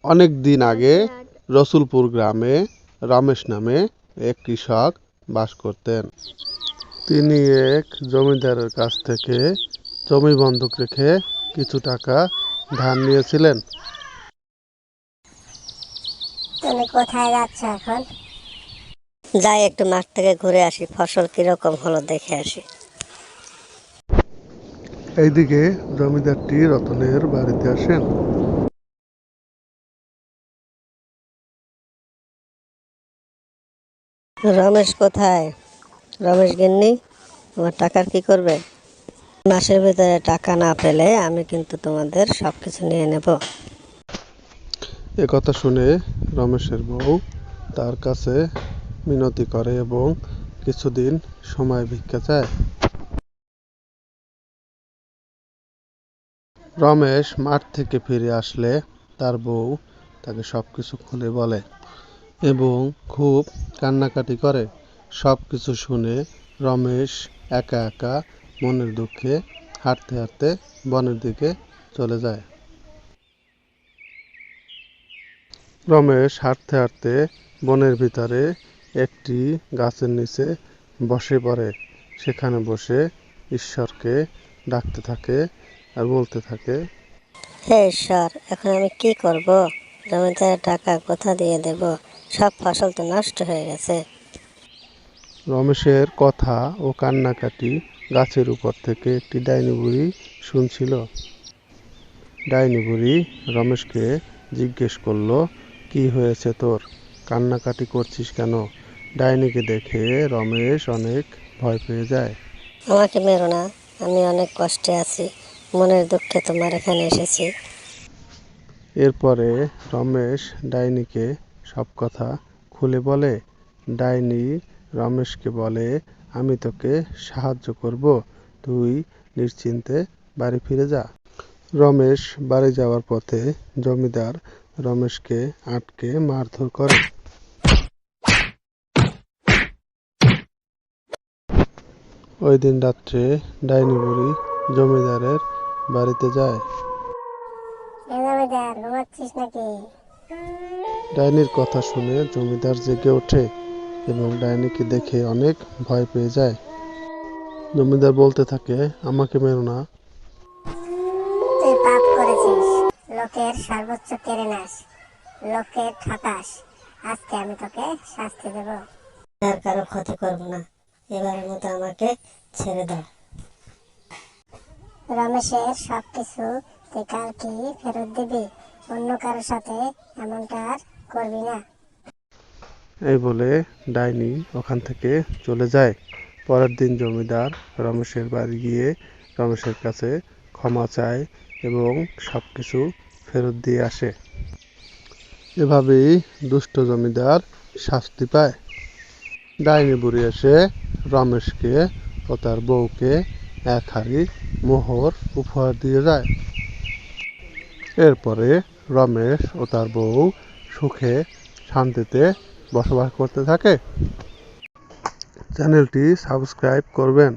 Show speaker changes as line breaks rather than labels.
অনেক দিন আগে রসুলপুর গ্রামে রমেশ নামে এক কৃষক বাস করতেন। তিনি এক জমিদারের কাছ থেকে জমি বন্ধক রেখে কিছু টাকা ধার নিয়েছিলেন।
তুমি কোথায় যাচ্ছ এখন?
যাই একটু মাঠ থেকে ঘুরে আসি, ফসল কিরকম হলো দেখে আসি।
এইদিকে জমিদারটি রতনের বাড়িতে আসেন।
রমেশ কোথায়? রমেশ গিন্নি, তোমার টাকার কি করবে? মাসের ভিতরে টাকা না পেলে আমি কিন্তু তোমাদের সবকিছু নিয়ে নেব।
একথা শুনে রমেশের বউ তার কাছে মিনতি করে এবং কিছুদিন সময় ভিক্ষা চায়। রমেশ মাঠ থেকে ফিরে আসলে তার বউ তাকে সবকিছু খুলে বলে এবং খুব কান্নাকাটি করে। সবকিছু শুনে রমেশ একা একা মনের দুঃখে হাঁটতে হাঁটতে বনের দিকে চলে যায়। রমেশ হাঁটতে হাঁটতে বনের ভিতরে একটি গাছের নিচে বসে পড়ে। সেখানে বসে ঈশ্বরকে ডাকতে থাকে আর বলতে থাকে,
হে ঈশ্বর, এখন আমি কি করব? জমিদারের টাকা কোথা দিয়ে দেব? সব ফসল তো নষ্ট হয়ে গেছে।
রমেশের কথা ও কান্নাকাটি গাছের উপর থেকে একটি ডাইনি বুড়ি শুনছিল। ডাইনি বুড়ি রমেশকে জিজ্ঞেস করলো, কি হয়েছে তোর? কান্নাকাটি করছিস কেন? ডাইনিকে দেখে রমেশ অনেক ভয় পেয়ে যায়।
আমাকে মেরো না, আমি অনেক কষ্টে আছি, মনের দুঃখে তোমার এখানে এসেছি।
এরপরে রমেশ ডাইনিকে সব কথা খুলে বলে। ডাইনি রমেশকে বলে, আমি তোকে সাহায্য করব, তুই নিশ্চিন্তে বাড়ি ফিরে যা। রমেশ বাড়ি যাওয়ার পথে জমিদার রমেশকে আটকে মারধর করে। ওই দিন রাত্রে ডাইনি বুড়ি জমিদারের বাড়িতে যায়।
জমিদার, ঘুমাচ্ছিস নাকি?
ডাইনির কথা শুনে জমিদার জেগে ওঠে এবং ডাইনিকে দেখে অনেক ভয় পেয়ে যায়। জমিদার বলতে থাকে, আমাকে মেরো না।
তুই পাপ করেছিস, লোকের সর্বোচ্চ কেড়ে নাস, লোকের ঠকাস। আজকে আমি তোকে শাস্তি দেব।
আর কারো ক্ষতি করব না, এবারের মতো আমাকে ছেড়ে দাও।
রমেশের সবকিছু তুই কালকে ফেরত দিবি, অন্য কারোর সাথে এমনটা আর করবি না।
এই বলে ডাইনি ওখান থেকে চলে যায়। পরের দিন জমিদার রমেশের বাড়ি গিয়ে রমেশের কাছে ক্ষমা চায় এবং সবকিছু ফেরত দিয়ে আসে। এভাবেই দুষ্ট জমিদার শাস্তি পায়। ডাইনি বুড়ি এসে রমেশকে ও তার বউকে এক হাঁড়ি মোহর উপহার দিয়ে যায়। এরপরে রমেশ ও তার বউ সুখে শান্তিতে বসবাস করতে থাকে। চ্যানেলটি সাবস্ক্রাইব করবেন।